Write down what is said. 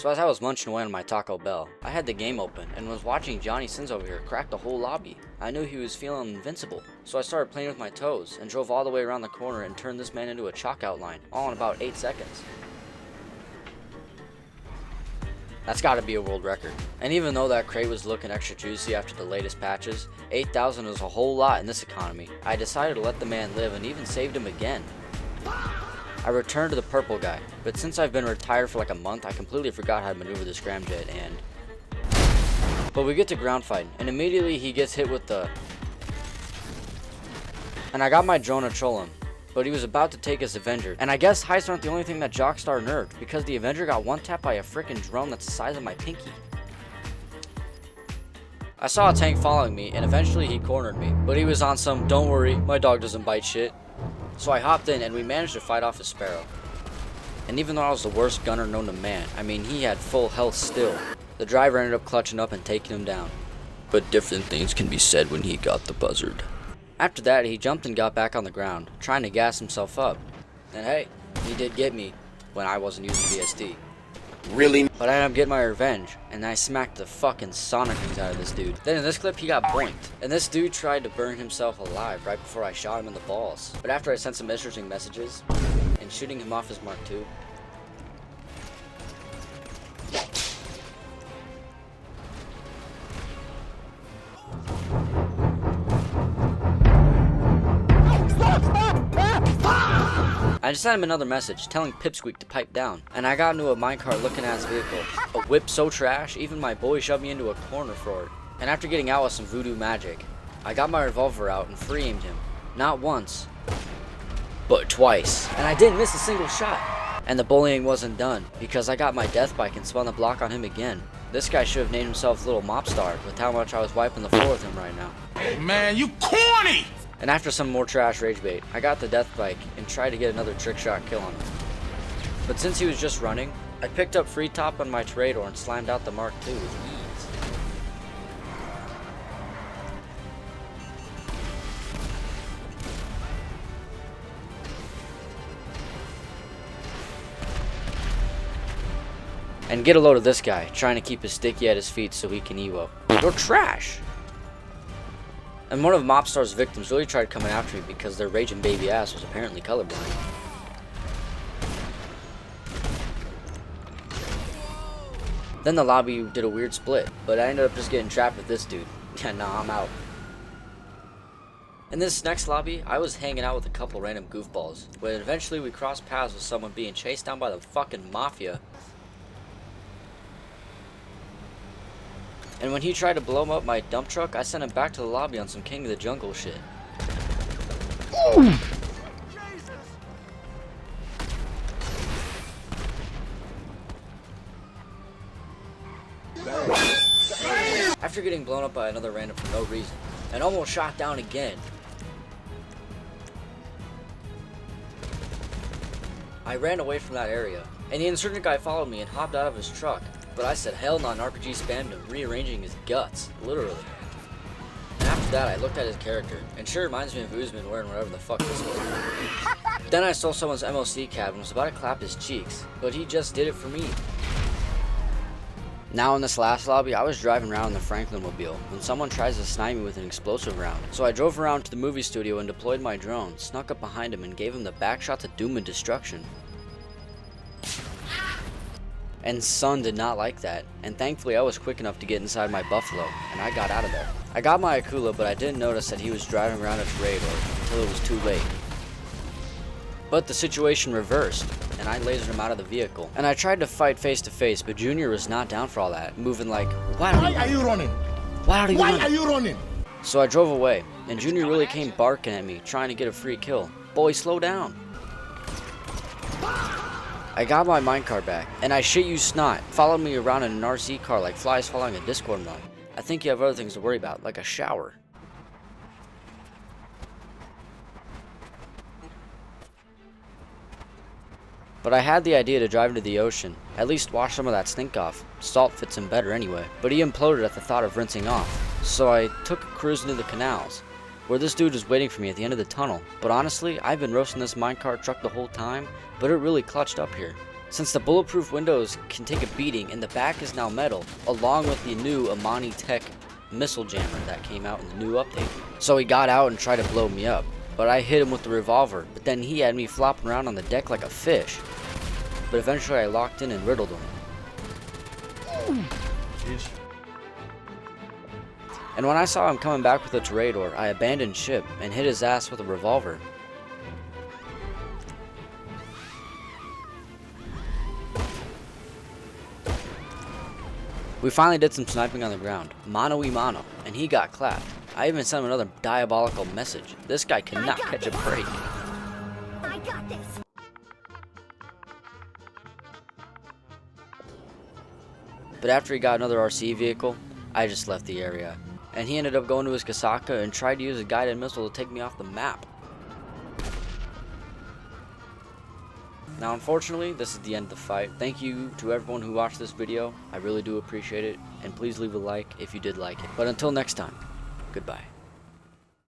So as I was munching away on my Taco Bell, I had the game open and was watching Johnny Sins over here crack the whole lobby. I knew he was feeling invincible, so I started playing with my toes and drove all the way around the corner and turned this man into a chalk outline, all in about 8 seconds. That's gotta be a world record. And even though that crate was looking extra juicy after the latest patches, 8,000 is a whole lot in this economy. I decided to let the man live and even saved him again. I returned to the purple guy, but since I've been retired for like a month, I completely forgot how to maneuver the Scramjet But we get to ground fighting, and immediately he gets hit with the... And I got my drone to troll him, but he was about to take his Avenger. And I guess heists aren't the only thing that Jockstar nerfed, because the Avenger got one-tapped by a freaking drone that's the size of my pinky. I saw a tank following me, and eventually he cornered me, but he was on some, don't worry, my dog doesn't bite shit. So I hopped in and we managed to fight off his Sparrow. And even though I was the worst gunner known to man, I mean he had full health still, the driver ended up clutching up and taking him down. But different things can be said when he got the buzzard. After that he jumped and got back on the ground, trying to gas himself up. And hey, he did get me when I wasn't using VSD. Really? But I ended up getting my revenge, and I smacked the fucking sonic rings out of this dude. Then in this clip, he got boinked, and this dude tried to burn himself alive right before I shot him in the balls. But after I sent some interesting messages, and shooting him off his Mark II, I just sent him another message telling Pipsqueak to pipe down, and I got into a minecart looking at his vehicle. A whip so trash, even my boy shoved me into a corner for it. And after getting out with some voodoo magic, I got my revolver out and free aimed him. Not once, but twice. And I didn't miss a single shot. And the bullying wasn't done, because I got my death bike and spun the block on him again. This guy should have named himself Little Mopstar with how much I was wiping the floor with him right now. Man, you corny! And after some more trash rage bait, I got the death bike and tried to get another trick shot kill on him. But since he was just running, I picked up free top on my Trador and slammed out the Mark II with ease. And get a load of this guy, trying to keep his sticky at his feet so he can Evo. You're trash! And one of Mopstar's victims really tried coming after me because their raging baby ass was apparently colorblind. Then the lobby did a weird split, but I ended up just getting trapped with this dude. Yeah, nah, I'm out. In this next lobby, I was hanging out with a couple random goofballs, but eventually we crossed paths with someone being chased down by the fucking Mafia. And when he tried to blow up my dump truck, I sent him back to the lobby on some King of the Jungle shit. After getting blown up by another random for no reason, and almost shot down again, I ran away from that area, and the insurgent guy followed me and hopped out of his truck. But I said hell no, and RPG spammed him, rearranging his guts, literally. And after that, I looked at his character, and sure reminds me of Usman wearing whatever the fuck this was. Then I stole someone's MLC cab and was about to clap his cheeks, but he just did it for me. Now in this last lobby, I was driving around in the Franklin mobile when someone tries to snipe me with an explosive round. So I drove around to the movie studio and deployed my drone, snuck up behind him and gave him the back shot to doom and destruction. And Sun did not like that, and thankfully I was quick enough to get inside my Buffalo, and I got out of there. I got my Akula, but I didn't notice that he was driving around its radar until it was too late. But the situation reversed, and I lasered him out of the vehicle. And I tried to fight face to face, but Junior was not down for all that, moving like, why are you running? Why are you running? So I drove away, and Junior really came barking at me, trying to get a free kill. Boy, slow down. I got my minecart back, and I shit you snot, followed me around in an RC car like flies following a Discord mod. I think you have other things to worry about, like a shower. But I had the idea to drive into the ocean, at least wash some of that stink off. Salt fits him better anyway. But he imploded at the thought of rinsing off, so I took a cruise into the canals, where this dude was waiting for me at the end of the tunnel. But honestly, I've been roasting this minecart truck the whole time, but it really clutched up here. Since the bulletproof windows can take a beating and the back is now metal, along with the new Amani Tech missile jammer that came out in the new update. So he got out and tried to blow me up, but I hit him with the revolver, but then he had me flopping around on the deck like a fish. But eventually I locked in and riddled him. And when I saw him coming back with a Tyrador, I abandoned ship and hit his ass with a revolver. We finally did some sniping on the ground, mano-y-mano, and he got clapped. I even sent him another diabolical message. This guy cannot catch a break. I got this. But after he got another RC vehicle, I just left the area. And he ended up going to his Kasaka and tried to use a guided missile to take me off the map. Now unfortunately, this is the end of the fight. Thank you to everyone who watched this video. I really do appreciate it. And please leave a like if you did like it. But until next time, goodbye.